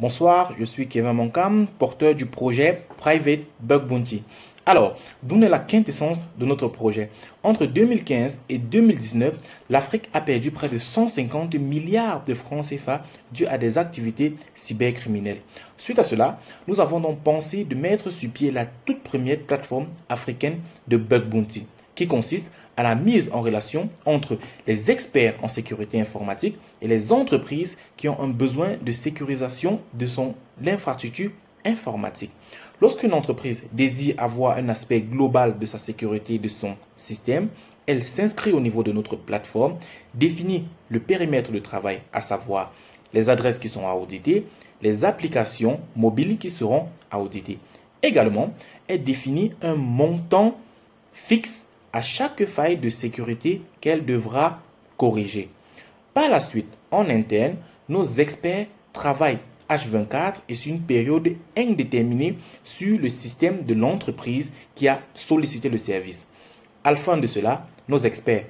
Bonsoir, je suis Kevin Monkam, porteur du projet Private Bug Bounty. Alors, d'où est la quintessence de notre projet? Entre 2015 et 2019, l'Afrique a perdu près de 150 milliards de francs CFA dû à des activités cybercriminelles. Suite à cela, nous avons donc pensé de mettre sur pied la toute première plateforme africaine de Bug Bounty, qui consiste à la mise en relation entre les experts en sécurité informatique et les entreprises qui ont un besoin de sécurisation de son infrastructure informatique. Lorsqu'une entreprise désire avoir un aspect global de sa sécurité de son système, elle s'inscrit au niveau de notre plateforme, définit le périmètre de travail, à savoir les adresses qui sont à auditer, les applications mobiles qui seront à auditer. Également, elle définit un montant fixe à chaque faille de sécurité qu'elle devra corriger. Par la suite, en interne, nos experts travaillent H24 et sur une période indéterminée sur le système de l'entreprise qui a sollicité le service. À la fin de cela, nos experts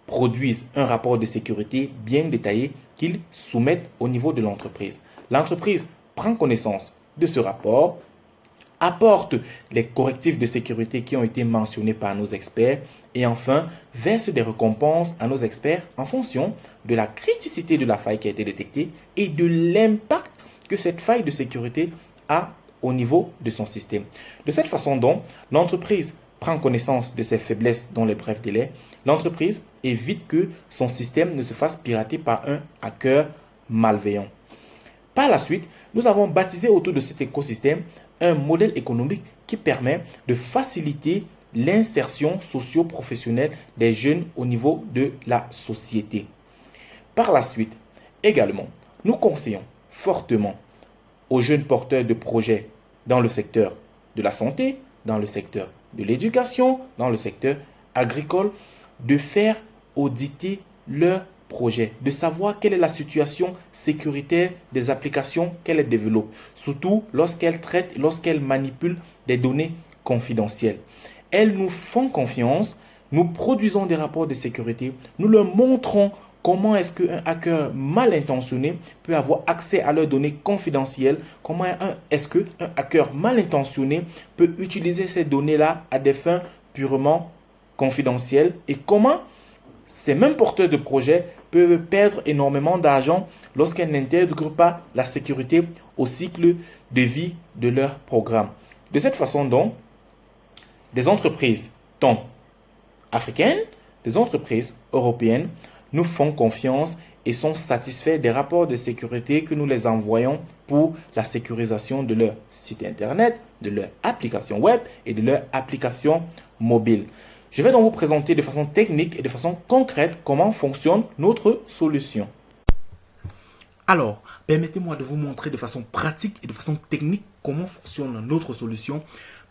produisent un rapport de sécurité bien détaillé qu'ils soumettent au niveau de l'entreprise. L'entreprise prend connaissance de ce rapport, apporte les correctifs de sécurité qui ont été mentionnés par nos experts et enfin verse des récompenses à nos experts en fonction de la criticité de la faille qui a été détectée et de l'impact que cette faille de sécurité a au niveau de son système. De cette façon donc, l'entreprise prend connaissance de ses faiblesses dans les brefs délais. L'entreprise évite que son système ne se fasse pirater par un hacker malveillant. Par la suite, nous avons baptisé autour de cet écosystème un modèle économique qui permet de faciliter l'insertion socio-professionnelle des jeunes au niveau de la société. Par la suite, également, nous conseillons fortement aux jeunes porteurs de projets dans le secteur de la santé, dans le secteur de l'éducation, dans le secteur agricole, de faire auditer leurs projets, de savoir quelle est la situation sécuritaire des applications qu'elles développent, surtout lorsqu'elles traitent, lorsqu'elles manipulent des données confidentielles. Elles nous font confiance, nous produisons des rapports de sécurité, nous leur montrons comment est-ce qu'un hacker mal intentionné peut avoir accès à leurs données confidentielles, comment est-ce qu'un hacker mal intentionné peut utiliser ces données-là à des fins purement confidentielles et comment ces mêmes porteurs de projets peuvent perdre énormément d'argent lorsqu'elles n'intègrent pas la sécurité au cycle de vie de leur programme. De cette façon donc, des entreprises tant africaines, des entreprises européennes nous font confiance et sont satisfaits des rapports de sécurité que nous les envoyons pour la sécurisation de leur site internet, de leur application web et de leur application mobile. Je vais donc vous présenter de façon technique et de façon concrète comment fonctionne notre solution. Alors, permettez-moi de vous montrer de façon pratique et de façon technique comment fonctionne notre solution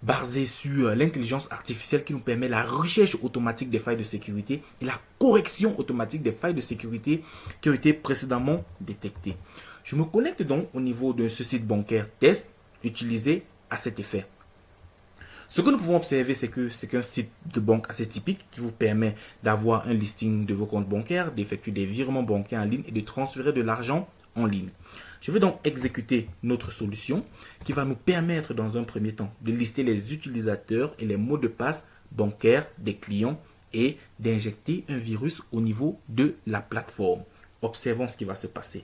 basée sur l'intelligence artificielle qui nous permet la recherche automatique des failles de sécurité et la correction automatique des failles de sécurité qui ont été précédemment détectées. Je me connecte donc au niveau de ce site bancaire test utilisé à cet effet. Ce que nous pouvons observer, c'est que c'est un site de banque assez typique qui vous permet d'avoir un listing de vos comptes bancaires, d'effectuer des virements bancaires en ligne et de transférer de l'argent en ligne. Je vais donc exécuter notre solution qui va nous permettre dans un premier temps de lister les utilisateurs et les mots de passe bancaires des clients et d'injecter un virus au niveau de la plateforme. Observons ce qui va se passer.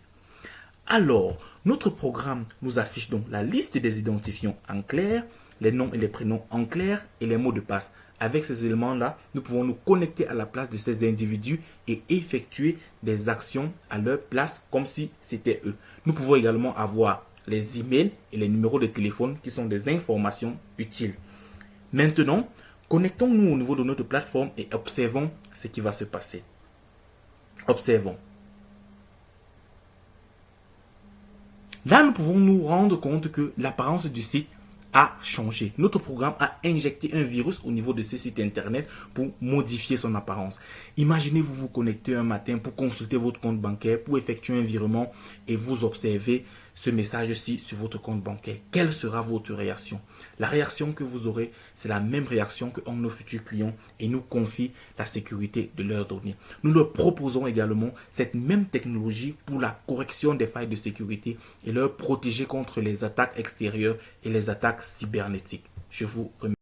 Alors, notre programme nous affiche donc la liste des identifiants en clair, les noms et les prénoms en clair et les mots de passe. Avec ces éléments-là, nous pouvons nous connecter à la place de ces individus et effectuer des actions à leur place comme si c'était eux. Nous pouvons également avoir les emails et les numéros de téléphone qui sont des informations utiles. Maintenant, connectons-nous au niveau de notre plateforme et observons ce qui va se passer. Observons. Là, nous pouvons nous rendre compte que l'apparence du site a changé. Notre programme a injecté un virus au niveau de ce site internet pour modifier son apparence. Imaginez vous connecter un matin pour consulter votre compte bancaire, pour effectuer un virement et vous observez ce message-ci sur votre compte bancaire, quelle sera votre réaction? La réaction que vous aurez, c'est la même réaction que nos futurs clients et nous confient la sécurité de leurs données. Nous leur proposons également cette même technologie pour la correction des failles de sécurité et leur protéger contre les attaques extérieures et les attaques cybernétiques. Je vous remercie.